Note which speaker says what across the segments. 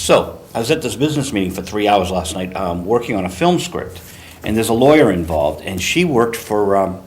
Speaker 1: So, I was at this business meeting for 3 hours last night, working on a film script, and there's a lawyer involved, and she worked for,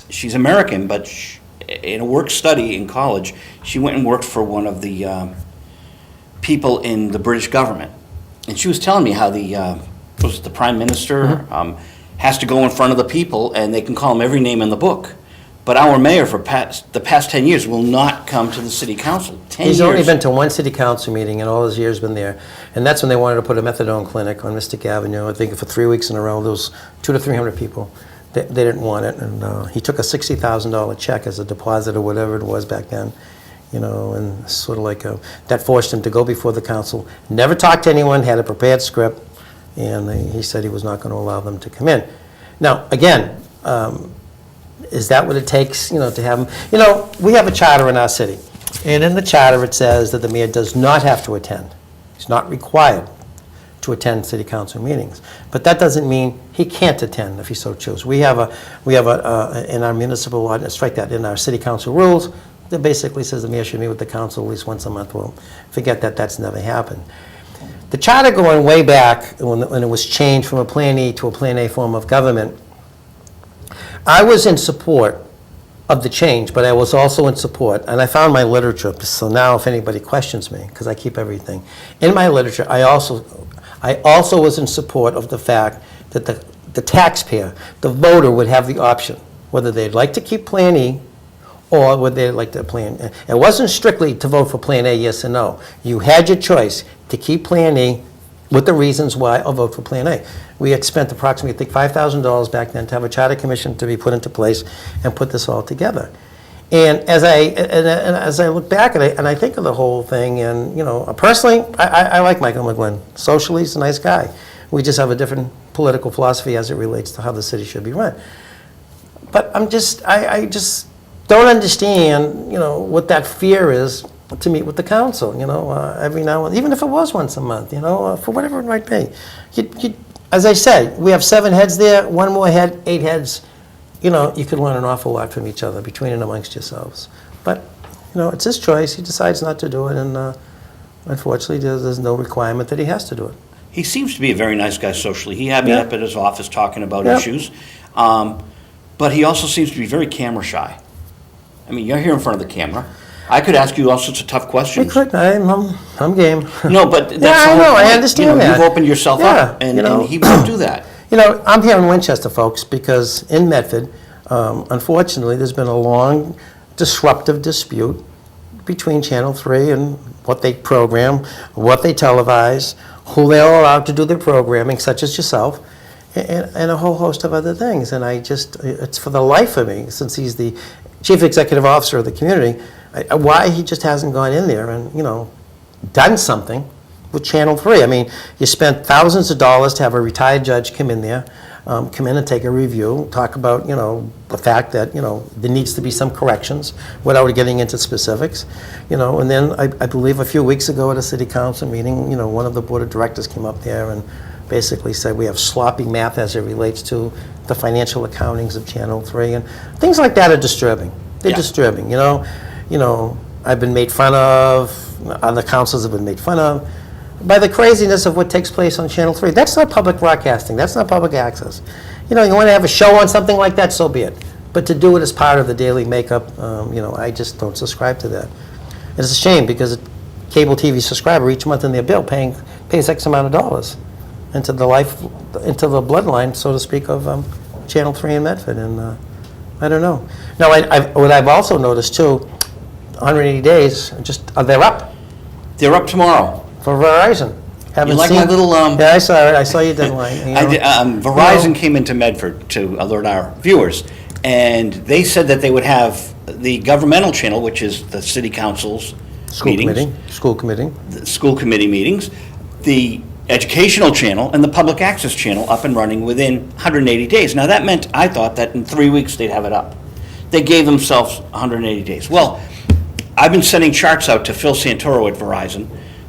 Speaker 1: she's American, but in a work study in college, she went and worked for one of the people in the British government. And she was telling me how was it the Prime Minister has to go in front of the people, and they can call him every name in the book. But our mayor for the past 10 years will not come to the city council. 10
Speaker 2: He's
Speaker 1: years.
Speaker 2: only been to one city council meeting in all his years been there. And that's when they wanted to put a methadone clinic on Mystic Avenue. I think for 3 weeks in a row, there was 200 to 300 people. They didn't want it. And he took a $60,000 check as a deposit or whatever it was back then. You know, and sort of like that forced him to go before the council, never talked to anyone, had a prepared script, and he said he was not going to allow them to come in. Now, again, is that what it takes, you know, to have them? You know, we have a charter in our city, and in the charter it says that the mayor does not have to attend. He's not required to attend city council meetings, but that doesn't mean he can't attend if he so chooses. We have in our municipal law, strike that, in our city council rules, that basically says the mayor should meet with the council at least once a month. Well, forget that, that's never happened. The charter going way back, when it was changed from a Plan E to a Plan A form of government, I was in support of the change, but I was also in support, and I found my literature, so now if anybody questions me, because I keep everything, in my literature, I also was in support of the fact that the taxpayer, the voter, would have the option, whether they'd like to keep Plan E or would they like to plan. It wasn't strictly to vote for Plan A, yes or no. You had your choice to keep Plan E with the reasons why, or vote for Plan A. We had spent approximately, I think, $5,000 back then to have a charter commission to be put into place and put this all together. And as I look back at it, and I think of the whole thing, and you know, personally, I like Michael McGlynn. Socially, he's a nice guy. We just have a different political philosophy as it relates to how the city should be run. But I just don't understand, you know, what that fear is to meet with the council, you know, every now and then, even if it was once a month, you know, for whatever it might be. As I said, we have 7 heads there, one more head, 8 heads. You know, you could learn an awful lot from each other, between and amongst yourselves. But, you know, it's his choice. He decides not to do it, and unfortunately, there's no requirement that he has to do it.
Speaker 1: He seems to be a very nice guy socially. He had me up at his office talking about issues. But he also seems to be very camera shy. I mean, you're here in front of the camera. I could ask you all sorts of tough questions.
Speaker 2: We could. I'm game.
Speaker 1: No, but that's
Speaker 2: I know. I understand,
Speaker 1: you know,
Speaker 2: that.
Speaker 1: You've opened yourself up, and he won't do that.
Speaker 2: You know, I'm here in Winchester, folks, because in Medford, unfortunately, there's been a long disruptive dispute between Channel 3 and what they program, what they televise, who they're allowed to do their programming, such as yourself, and a whole host of other things. And it's for the life of me, since he's the chief executive officer of the community, why he just hasn't gone in there and, you know, done something with Channel 3. I mean, you spent thousands of dollars to have a retired judge come in there, come in and take a review, talk about, you know, the fact that, you know, there needs to be some corrections without getting into specifics, you know. And then I believe a few weeks ago at a city council meeting, you know, one of the board of directors came up there and basically said we have sloppy math as it relates to the financial accountings of Channel 3, and things like that are disturbing. They're disturbing, you know. You know, I've been made fun of, other councils have been made fun of, by the craziness of what takes place on Channel 3. That's not public broadcasting. That's not public access. You know, you want to have a show on something like that, so be it. But to do it as part of the daily makeup, you know, I just don't subscribe to that. It's a shame, because a cable TV subscriber each month in their bill pays X amount of dollars into the bloodline, so to speak, of Channel 3 in Medford. And I don't know. Now, what I've also noticed too, 180 days, they're up.
Speaker 1: They're up tomorrow.
Speaker 2: For Verizon.
Speaker 1: You like my little...
Speaker 2: Yeah, I saw it. I saw your deadline. You know?
Speaker 1: Verizon came into Medford to alert our viewers, and they said that they would have the governmental channel, which is the city council's meetings. School committee meetings, the educational channel, and the public access channel up and running within 180 days. Now, that meant, I thought, that in 3 weeks they'd have it up. They gave themselves 180 days. Well, I've been sending charts out to Phil Santoro at Verizon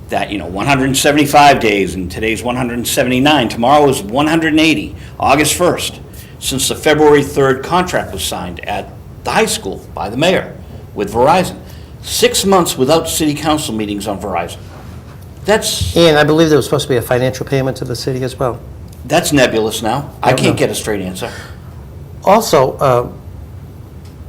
Speaker 1: that, you know, 175 days, and today's 179. Tomorrow is 180, August 1st, since the February 3rd contract was signed at the high school by the mayor with Verizon. 6 months without city council meetings on Verizon.
Speaker 2: And I believe there was supposed to be a financial payment to the city as well.
Speaker 1: That's nebulous now. I can't get a straight answer.
Speaker 2: Also,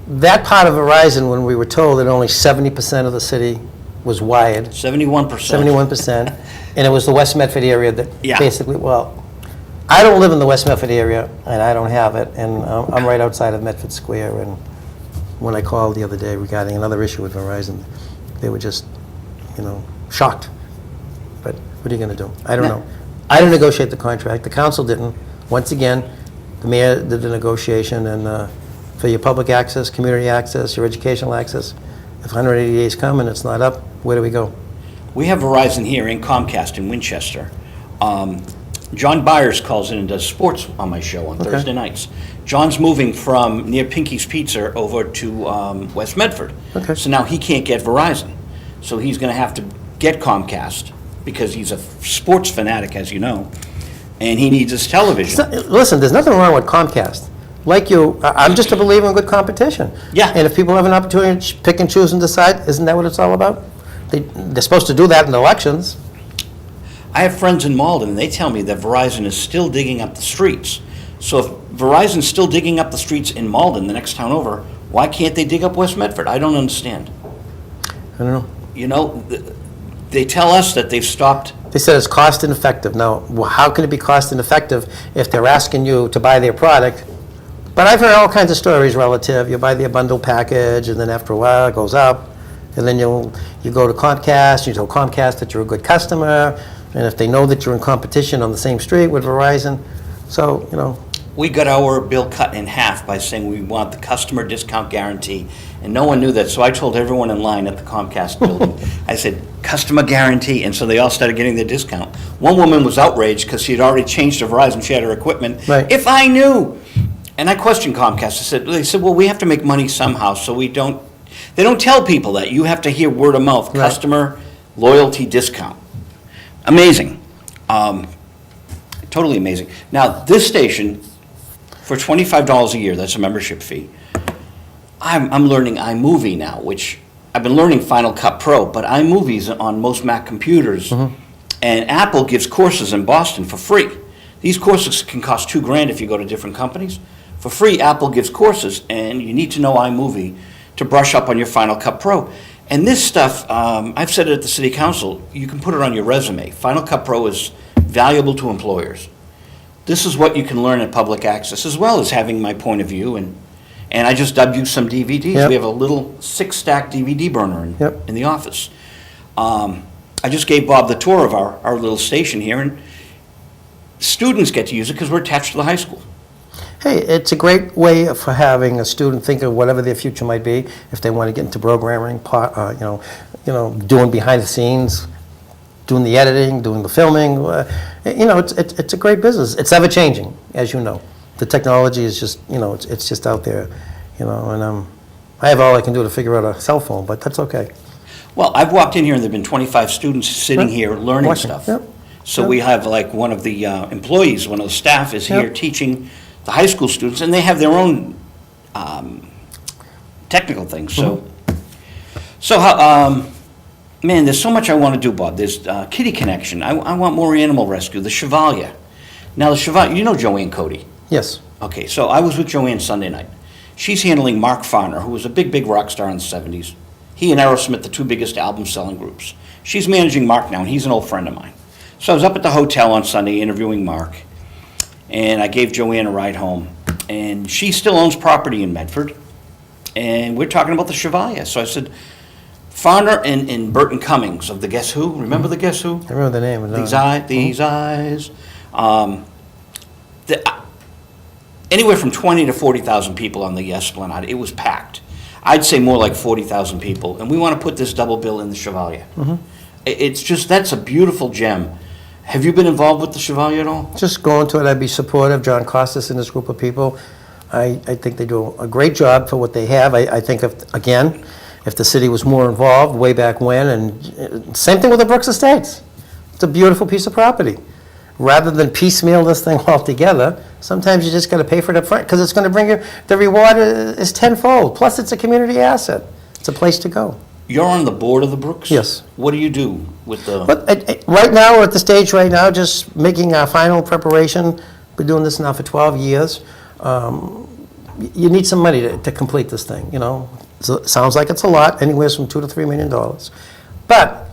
Speaker 2: that part of Verizon, when we were told that only 70% of the city was wired,
Speaker 1: 71%.
Speaker 2: 71%, and it was the West Medford area that
Speaker 1: Yeah.
Speaker 2: basically, well, I don't live in the West Medford area, and I don't have it, and I'm right outside of Medford Square, and when I called the other day regarding another issue with Verizon, they were just, shocked. But what are you going to do? I don't know. I didn't negotiate the contract. The council didn't. Once again, the mayor did the negotiation, and for your public access, community access, your educational access, if 180 days come and it's not up, where do we go?
Speaker 1: We have Verizon here and Comcast in Winchester. John Byers calls in and does sports on my show on Thursday nights. John's moving from near Pinky's Pizza over to West Medford.
Speaker 2: Okay.
Speaker 1: So now he can't get Verizon. So he's going to have to get Comcast because he's a sports fanatic, as you know, and he needs his television.
Speaker 2: Listen, there's nothing wrong with Comcast. Like you, I'm just a believer in good competition.
Speaker 1: Yeah.
Speaker 2: And if people have an opportunity to pick and choose and decide, isn't that what it's all about? They're supposed to do that in elections.
Speaker 1: I have friends in Malden, and they tell me that Verizon is still digging up the streets. So if Verizon's still digging up the streets in Malden, the next town over, why can't they dig up West Medford? I don't understand.
Speaker 2: I don't know.
Speaker 1: They tell us that they've stopped.
Speaker 2: They said it's cost ineffective. Now, how can it be cost ineffective if they're asking you to buy their product? But I've heard all kinds of stories relative. You buy their bundle package, and then after a while it goes up, and then you go to Comcast, you tell Comcast that you're a good customer, and if they know that you're in competition on the same street with Verizon, so,
Speaker 1: We got our bill cut in half by saying we want the customer discount guarantee, and no one knew that, so I told everyone in line at the Comcast building, I said, customer guarantee, and so they all started getting their discount. One woman was outraged because she had already changed to Verizon, she had her equipment.
Speaker 2: Right.
Speaker 1: If I knew! And I questioned Comcast, they said, well, we have to make money somehow, so they don't tell people that, you have to hear word of mouth,
Speaker 2: Right.
Speaker 1: customer loyalty discount. Amazing. Totally amazing. Now, this station, for $25 a year, that's a membership fee, I'm learning iMovie now, which I've been learning Final Cut Pro, but iMovie's on most Mac computers, and Apple gives courses in Boston for free. These courses can cost $2,000 if you go to different companies. For free, Apple gives courses, and you need to know iMovie to brush up on your Final Cut Pro. And this stuff, I've said it at the City Council, you can put it on your resume. Final Cut Pro is valuable to employers. This is what you can learn at public access, as well as having my point of view. And I just dubbed you some DVDs.
Speaker 2: Yep.
Speaker 1: We have a little 6-stack DVD burner in the office. I just gave Bob the tour of our little station here, and students get to use it because we're attached to the high school.
Speaker 2: hey, it's a great way for having a student think of whatever their future might be, if they want to get into programming, doing behind the scenes, doing the editing, doing the filming. It's a great business. It's ever changing, as you know. The technology is just, it's just out there, and I have all I can do to figure out a cell phone, but that's okay.
Speaker 1: Well, I've walked in here and there've been 25 students sitting here learning
Speaker 2: Watching,
Speaker 1: stuff.
Speaker 2: yep.
Speaker 1: So
Speaker 2: Yep.
Speaker 1: we have like one of the employees, one of the staff is here
Speaker 2: Yep.
Speaker 1: teaching the high school students, and they have their own technical things. So man, there's so much I want to do, Bob. There's Kitty Connection. I want more animal rescue. The Chevalier. Now the Chevalier, you know Joanne Cody.
Speaker 2: Yes.
Speaker 1: Okay, so I was with Joanne Sunday night. She's handling Mark Farner, who was a big, big rock star in the 70s. He and Aerosmith, the two biggest album-selling groups. She's managing Mark now, and he's an old friend of mine. So I was up at the hotel on Sunday interviewing Mark, and I gave Joanne a ride home. And she still owns property in Medford, and we're talking about the Chevalier. So I said, Farner and Burton Cummings of the Guess Who, remember the Guess Who?
Speaker 2: I remember the name.
Speaker 1: These eyes. Anywhere from 20 to 40,000 people on the Esplanade. It was packed. I'd say more like 40,000 people, and we want to put this double bill in the Chevalier. It's just, that's a beautiful gem. Have you been involved with the Chevalier at all?
Speaker 2: Just going to it, I'd be supportive. John Costas and his group of people, I think they do a great job for what they have. I think, if the city was more involved way back when, and same thing with the Brooks Estates. It's a beautiful piece of property. Rather than piecemeal this thing all together, sometimes you just got to pay for it up front, because it's going to bring you, the reward is tenfold. Plus, it's a community asset. It's a place to go.
Speaker 1: You're on the board of the Brooks?
Speaker 2: Yes.
Speaker 1: What do you do with the?
Speaker 2: But right now, we're at the stage right now, just making our final preparation. Been doing this now for 12 years. You need some money to complete this thing, you know. So it sounds like it's a lot, anywhere from $2 to $3 million. But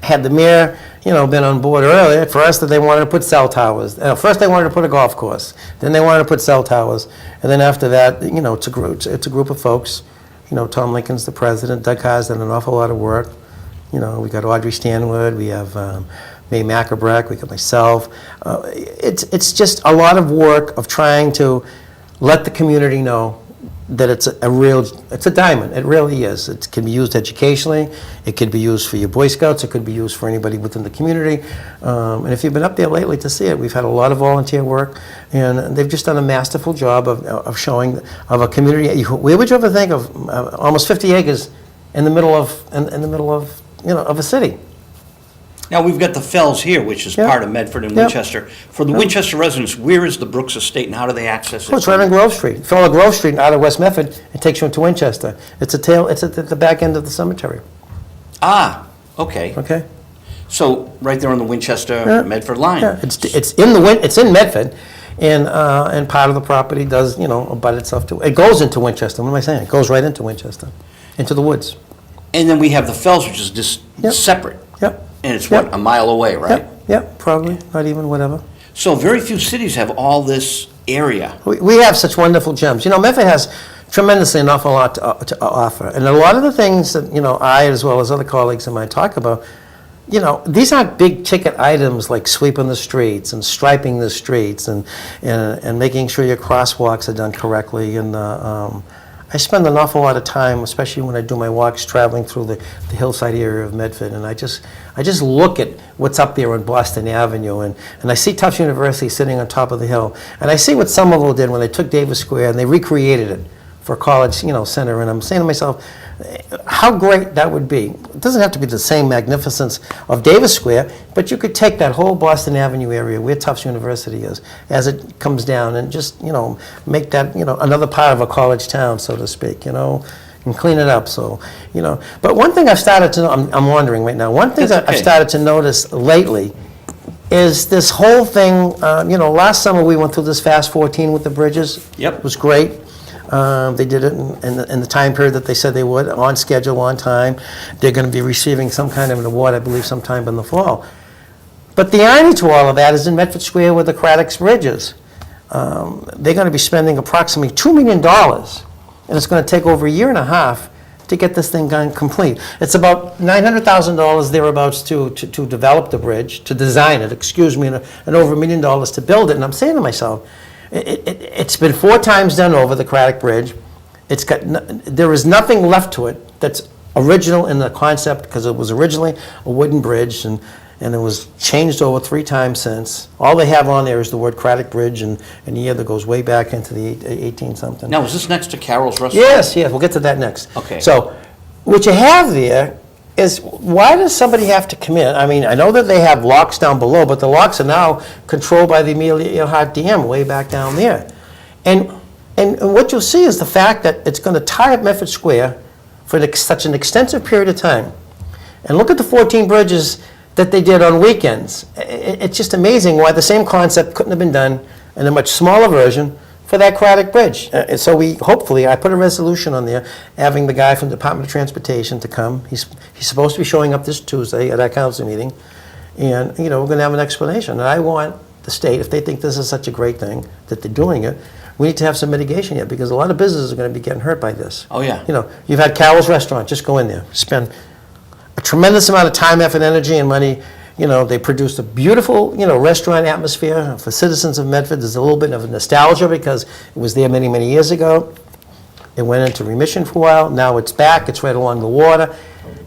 Speaker 2: had the mayor, you know, been on board earlier, first that they wanted to put cell towers. First they wanted to put a golf course. Then they wanted to put cell towers. And then after that, you know, it's a group of folks. You know, Tom Lincoln's the president. Doug Haas done an awful lot of work. You know, we got Audrey Stanwood. We have May McAbreck. We got myself. It's just a lot of work of trying to let the community know that it's a diamond. It really is. It can be used educationally. It could be used for your Boy Scouts. It could be used for anybody within the community. And if you've been up there lately to see it, we've had a lot of volunteer work, and they've just done a masterful job of showing of a community. Where would you ever think of almost 50 acres in the middle of you know, of a city?
Speaker 1: Now, we've got the Fells here, which is part of Medford and Winchester. For the Winchester residents, where is the Brooks Estate and how do they access it?
Speaker 2: Oh, it's right on Grove Street. Follow Grove Street out of West Medford, it takes you into Winchester. It's at the back end of the cemetery.
Speaker 1: Ah, okay.
Speaker 2: Okay?
Speaker 1: So, right there on the Winchester-Medford line.
Speaker 2: Yeah, it's in Medford, and part of the property does, you know, abut itself to, it goes into Winchester. What am I saying? It goes right into Winchester, into the woods.
Speaker 1: And then we have the Fells, which is just separate.
Speaker 2: Yep.
Speaker 1: And it's, what, a mile away, right?
Speaker 2: Yep, probably, not even, whatever.
Speaker 1: So very few cities have all this area.
Speaker 2: We have such wonderful gems. You know, Medford has tremendously an awful lot to offer. And a lot of the things that, you know, I, as well as other colleagues of mine, talk about, you know, these aren't big ticket items like sweeping the streets and striping the streets and making sure your crosswalks are done correctly. And I spend an awful lot of time, especially when I do my walks, traveling through the hillside area of Medford, and I just look at what's up there on Boston Avenue, and I see Tufts University sitting on top of the hill, and I see what Somerville did when they took Davis Square and they recreated it for a college, you know, center, and I'm saying to myself, how great that would be. It doesn't have to be the same magnificence of Davis Square, but you could take that whole Boston Avenue area where Tufts University is as it comes down and just, you know, make that, you know, another part of a college town, so to speak, you know, and clean it up. So, you know, but one thing I've started to, I'm wondering right now, one thing that I've started to notice lately is this whole thing, you know, last summer we went through this Fast 14 with the bridges.
Speaker 1: Yep.
Speaker 2: It was great. They did it in the time period that they said they would, on schedule, on time. They're going to be receiving some kind of an award, I believe, sometime in the fall. But the irony to all of that is in Medford Square with the Critic's bridges. They're going to be spending approximately $2 million, and it's going to take over a year and a half to get this thing done complete. It's about $900,000 thereabouts to develop the bridge, to design it, excuse me, and over $1 million to build it. And I'm saying to myself, it's been 4 times done over the Critic Bridge. There is nothing left to it that's original in the concept, because it was originally a wooden bridge, and it was changed over 3 times since. All they have on there is the word Critic Bridge and a year that goes way back into the 18-something.
Speaker 1: Now, is this next to Carol's Restaurant?
Speaker 2: Yes, we'll get to that next.
Speaker 1: Okay.
Speaker 2: So what you have there is, why does somebody have to come in? I mean, I know that they have locks down below, but the locks are now controlled by the Amelia Earhart Dam way back down there. And what you'll see is the fact that it's going to tie up Medford Square for such an extensive period of time. And look at the 14 bridges that they did on weekends. It's just amazing why the same concept couldn't have been done in a much smaller version for that Critic Bridge. So hopefully, I put a resolution on there, having the guy from the Department of Transportation to come. He's supposed to be showing up this Tuesday at our council meeting, and, you know, we're going to have an explanation. And I want the state, if they think this is such a great thing, that they're doing it, we need to have some mitigation here, because a lot of businesses are going to be getting hurt by this.
Speaker 1: Oh, yeah.
Speaker 2: You know, you've had Carol's Restaurant, just go in there, spend a tremendous amount of time, effort, energy, and money. You know, they produced a beautiful, you know, restaurant atmosphere for citizens of Medford. There's a little bit of nostalgia because it was there many, many years ago. It went into remission for a while. Now it's back. It's right along the water.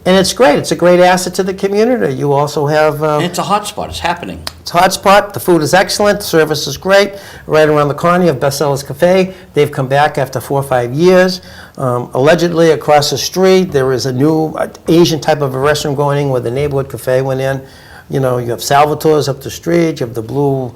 Speaker 2: And it's great. It's a great asset to the community. You also have...
Speaker 1: and it's a hot spot. It's happening.
Speaker 2: It's a hot spot. The food is excellent. The service is great. Right around the corner, you have Bestsellers Cafe. They've come back after 4 or 5 years. Allegedly, across the street, there is a new Asian type of a restaurant going in where the neighborhood cafe went in. You know, you have Salvatore's up the street, you have the Blue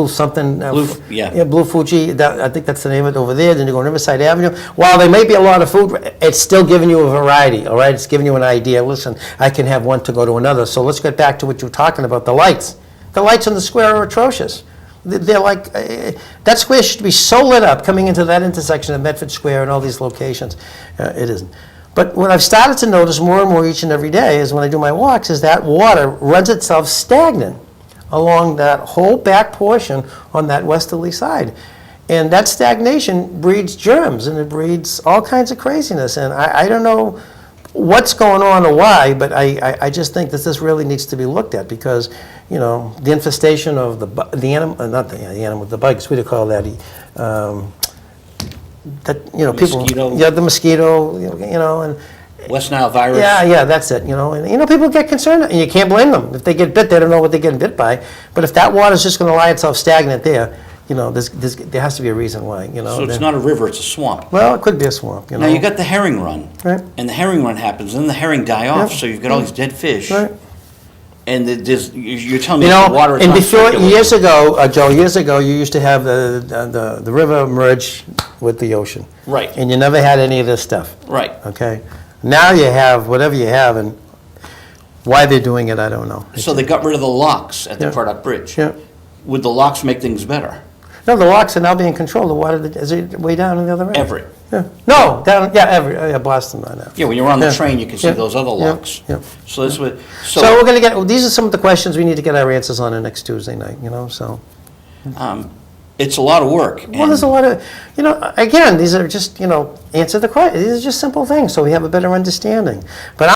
Speaker 2: something. Blue Fuji, I think that's the name of it over there. Then you go on Riverside Avenue. While there may be a lot of food, it's still giving you a variety, all right? It's giving you an idea. Listen, I can have one to go to another. So let's get back to what you were talking about, the lights. The lights on the square are atrocious. They're like, that square should be so lit up coming into that intersection of Medford Square and all these locations. It isn't. But what I've started to notice more and more each and every day is when I do my walks is that water runs itself stagnant along that whole back portion on that westerly side. And that stagnation breeds germs and it breeds all kinds of craziness. And I don't know what's going on or why, but I just think that this really needs to be looked at because, you know, the infestation of the animal, not the animal, the bugs, what do you call that? That, you know, people,
Speaker 1: mosquito.
Speaker 2: Yeah, the mosquito, you know, and
Speaker 1: West Nile virus.
Speaker 2: yeah, that's it, you know, and you know, people get concerned, and you can't blame them. If they get bit, they don't know what they're getting bit by, but if that water's just gonna lie itself stagnant there, you know, there has to be a reason why, you know.
Speaker 1: So it's not a river, it's a swamp.
Speaker 2: Well, it could be a swamp, you know.
Speaker 1: Now, you got the herring run.
Speaker 2: Right.
Speaker 1: And the herring run happens, then the herring die off, so you've got all these dead fish.
Speaker 2: Right.
Speaker 1: And you're telling me
Speaker 2: You know,
Speaker 1: the water is
Speaker 2: and
Speaker 1: not
Speaker 2: before,
Speaker 1: circulating.
Speaker 2: years ago, Joe, years ago, you used to have the river merge with the ocean.
Speaker 1: Right.
Speaker 2: And you never had any of this stuff.
Speaker 1: Right.
Speaker 2: Okay? Now you have whatever you have, and why they're doing it, I don't know.
Speaker 1: So they got rid of the locks at the
Speaker 2: Yeah.
Speaker 1: Product Bridge.
Speaker 2: Yeah.
Speaker 1: Would the locks make things better?
Speaker 2: No, the locks are now being controlled. The water is way down on the other end.
Speaker 1: Everett.
Speaker 2: Yeah. No, down, yeah, Everett, yeah, Boston right now.
Speaker 1: Yeah, when you're on the
Speaker 2: Yeah.
Speaker 1: train, you can see
Speaker 2: Yeah.
Speaker 1: those other
Speaker 2: Yeah.
Speaker 1: locks.
Speaker 2: Yeah.
Speaker 1: So that's what,
Speaker 2: So we're gonna get, these are some of the questions we need to get our answers on the next Tuesday night, you know, so.
Speaker 1: it's a lot of work.
Speaker 2: Well, there's a lot of, you know, again, these are just, you know, answer the question. These are just simple things, so we have a better understanding. But